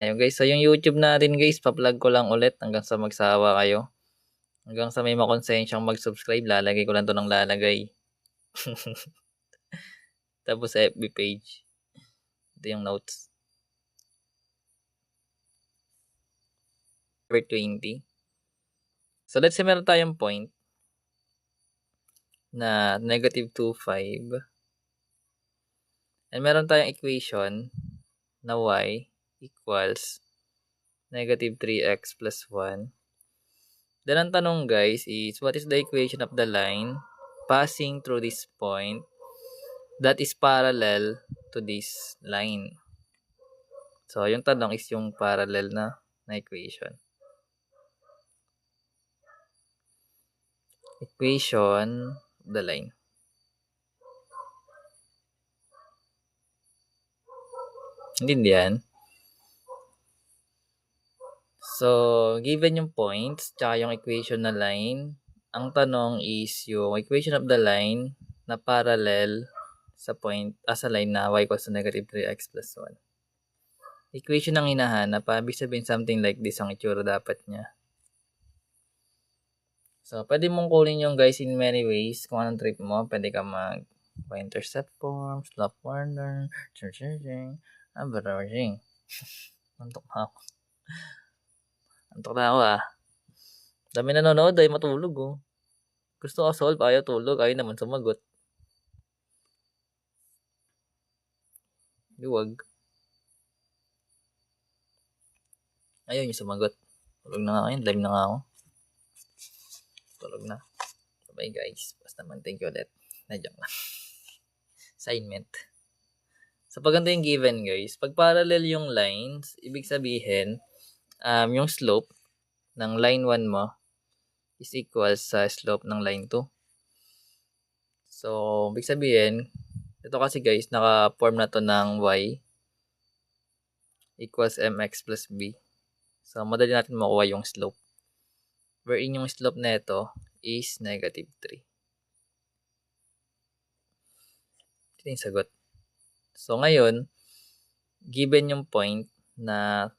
Ayun guys, so yung YouTube natin guys, pa-plug ko lang ulit hanggang sa magsawa kayo. Hanggang sa may makonsensyang mag-subscribe, lalagay ko lang to ng lalagay. Tapos sa FB page. Ito yung notes. Number 20. So let's say meron tayong point na negative 2,5. And meron tayong equation na y equals negative 3x plus 1. Then ang tanong guys is, what is the equation of the line passing through this point that is parallel to this line? So, yung tanong is yung parallel na equation. Equation of the line. Hindi yan. So, given yung points, tsaka yung equation na line, ang tanong is yung equation of the line na parallel sa point, sa line na y equals to negative 3x plus 1. Equation ang hinahanap, ibig sabihin something like this ang itsura dapat niya. So, pwede mong kunin yung guys in many ways. Kung anong trip mo, pwede ka intercept form, slop Warner, averaging. Antok na ako. Antok na ako Dami nanonood ay matulog Gusto ko solve, ayaw tulog, ayaw naman sumagot. Liwag. Ayaw niyo sumagot. Tulog na nga kayo, live na nga ako. Tulog na. Bye guys. Basta naman, thank you ulit. Nadyak na. Assignment. So, pag ganito yung given guys, pag parallel yung lines, ibig sabihin, yung slope ng line 1 mo is equal sa slope ng line 2. So, ibig sabihin, ito kasi guys, naka-form na to ng y equals mx plus b. So, madali natin makuha yung slope. Wherein yung slope na ito is negative 3. Ito yung sagot. So, ngayon, given yung point na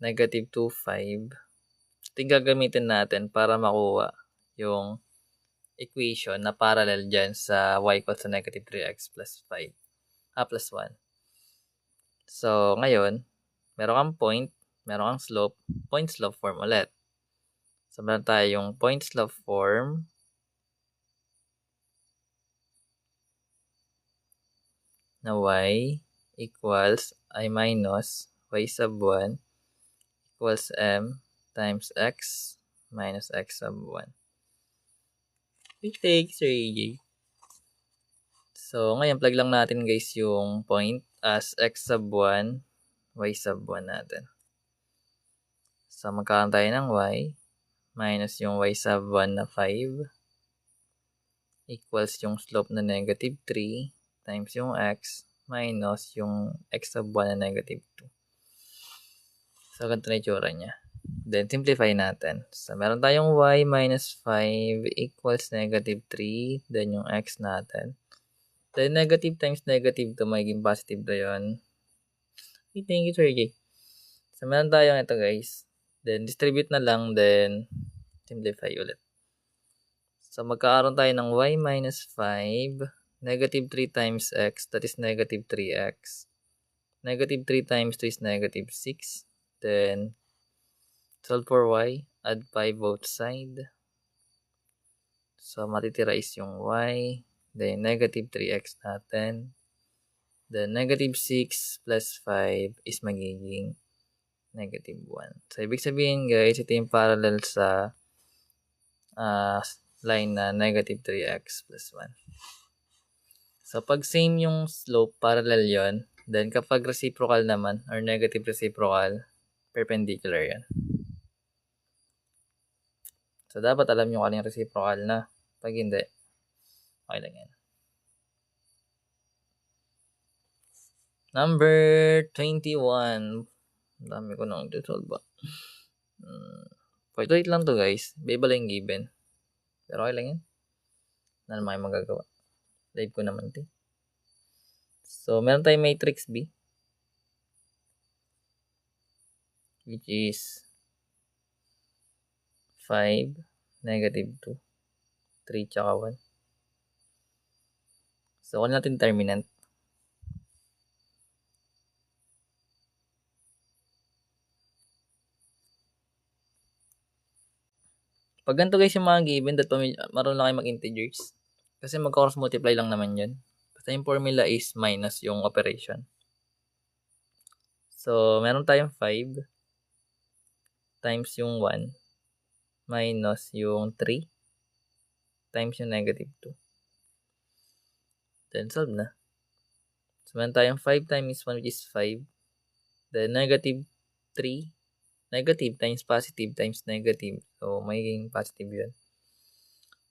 negative 2,5, ito yung gagamitin natin para makuha yung equation na parallel dyan sa y equals to negative 3x plus 5, plus 1. So, ngayon, meron kang point, meron kang slope, point-slope form ulit. So, meron tayong point-slope form na y equals I minus y sub 1 equals m times x minus x sub 1. Take Sir AJ. So, ngayon, plug lang natin guys yung point as x sub 1, y sub 1 natin. So, magkakaroon tayo ng y minus yung y sub 1 na 5 equals yung slope na negative 3 times yung x minus yung x sub 1 na negative 2. So, ganito na itsura niya. Then, simplify natin. So, meron tayong y minus 5 equals negative 3. Then, yung x natin. Then, negative times negative 2, magiging positive na yun. Okay, thank you, Sir J. So, meron tayong ito, guys. Then, distribute na lang. Then, simplify ulit. So, magkakaroon tayo ng y minus 5. Negative 3 times x, that is negative 3x. Negative 3 times 2 is negative 6. Then, solve for y, add 5 both side. So, matitira is yung y. Then, negative 3x natin. Then, negative 6 plus 5 is magiging negative 1. So, ibig sabihin guys, ito yung parallel sa line na negative 3x plus 1. So, pag same yung slope, parallel yon. Then, kapag reciprocal naman, or negative reciprocal, perpendicular yan. So, dapat alam nyo kung reciprocal na. Pag hindi, okay lang yan. Number 21. Dami ko nang solve ba. Wait lang to guys. Iba lang yung given. Pero okay lang yan. Na naman kayo magagawa. Live ko naman ito. So, meron tayong matrix B. which is 5, negative 2, 3, tsaka 1. So, kunin natin determinant. Pag ganito guys yung mga given, marunong lang kayo mag-integers. Kasi mag-cross multiply lang naman yun. Basta yung formula is minus yung operation. So, meron tayong 5 times yung 1 minus yung 3 times yung negative 2. Then, solve na. So, meron tayong 5 times 1 which is 5. Then, negative 3. Negative times positive times negative. So, magiging positive yun.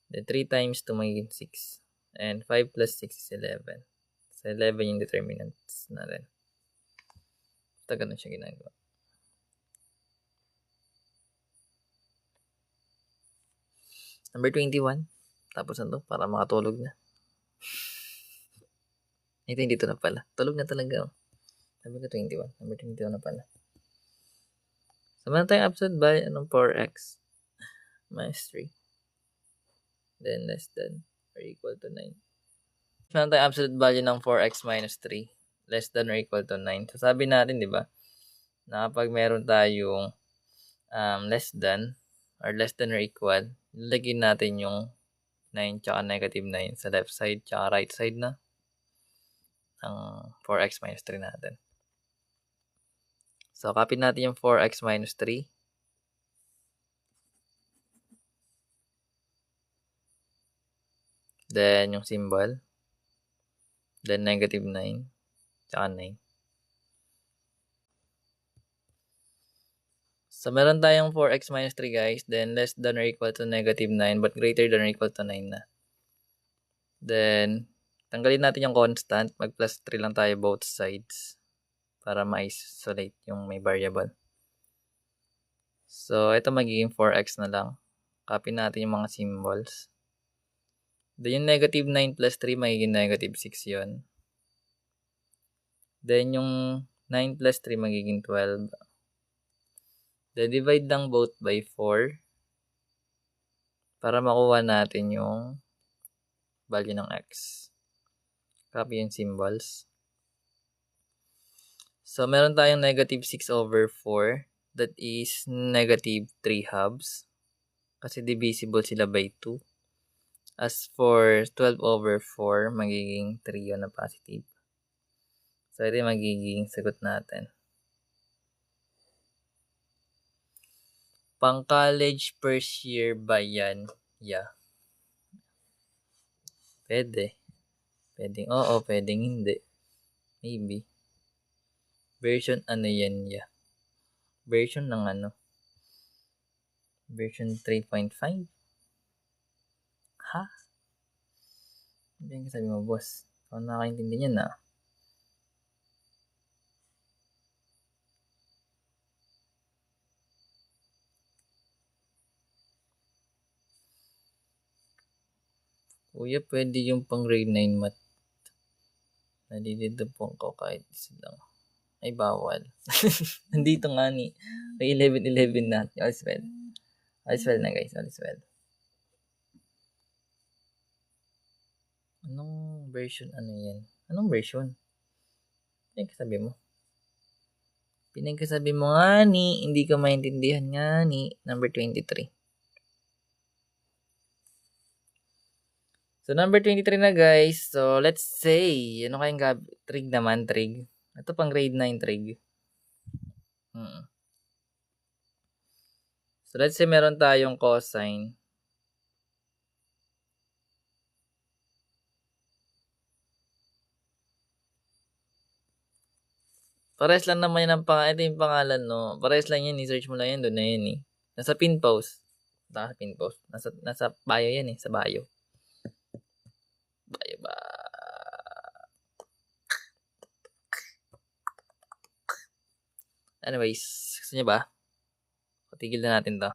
Then, 3 times 2 magiging 6. And 5 plus 6 is 11. So, 11 yung determinants na rin. Basta ganun siya ginagawa. Number 21. Tapos na to para makatulog na. Ito, hindi to na pala. Tulog na talaga. Sabi ko 21. Number 21 na pala. So, meron tayong absolute value ng 4x minus 3. Then, less than or equal to 9. Meron tayong absolute value ng 4x minus 3. Less than or equal to 9. So, sabi natin, di ba, na kapag meron tayong less than or equal, lalagyan natin yung 9 tsaka negative 9 sa left side tsaka right side na ng 4x minus 3 natin. So, copy natin yung 4x minus 3. Then, yung symbol. Then, negative 9. Tsaka 9. So, meron tayong 4x minus 3 guys. Then, less than or equal to negative 9 but greater than or equal to 9 na. Then, tanggalin natin yung constant. Mag plus 3 lang tayo both sides para ma-isolate yung may variable. So, ito magiging 4x na lang. Copy natin yung mga symbols. Then, yung negative 9 plus 3 magiging negative 6 yun. Then, yung 9 plus 3 magiging 12. Then, divide lang both by 4 para makuha natin yung value ng x. Copy yung symbols. So, meron tayong negative 6 over 4. That is negative 3 halves. Kasi divisible sila by 2. As for 12 over 4, magiging 3 yun na positive. So, ito yung magiging sagot natin. Pang college first year ba yan? Yeah. Pwede. Pwedeng oo, pwedeng hindi. Maybe. Version ano yan? Yeah. Version ng ano? Version 3.5? Ha? Ano yung sabi mo, boss? Ako nakakaintindi niya na. Kuya, pwede yung pang grade 9 math. Nalilito po ko kahit isa lang. Ay, bawal. Nandito nga ni. May 11-11 na. All is well. All is well na guys. All is well. Anong version? Ano yan? Anong version? Pinagkasabi mo. Pinagkasabi mo nga ni. Hindi ko maintindihan nga ni. Number 23. So, number 23 na guys. So, let's say, ano kayong trig naman, trig. Ito pang grade 9 trig. So, let's say meron tayong cosine. Pares lang naman yan ang pangalan. Ito yung pangalan, no? Pares lang yan. I-search mo lang yan. Doon na yan, eh. Nasa pin post. Nasa pin post. Nasa bio yan, eh. Sa bio. Bio ba? Anyways, gusto nyo ba? Patigil na natin to.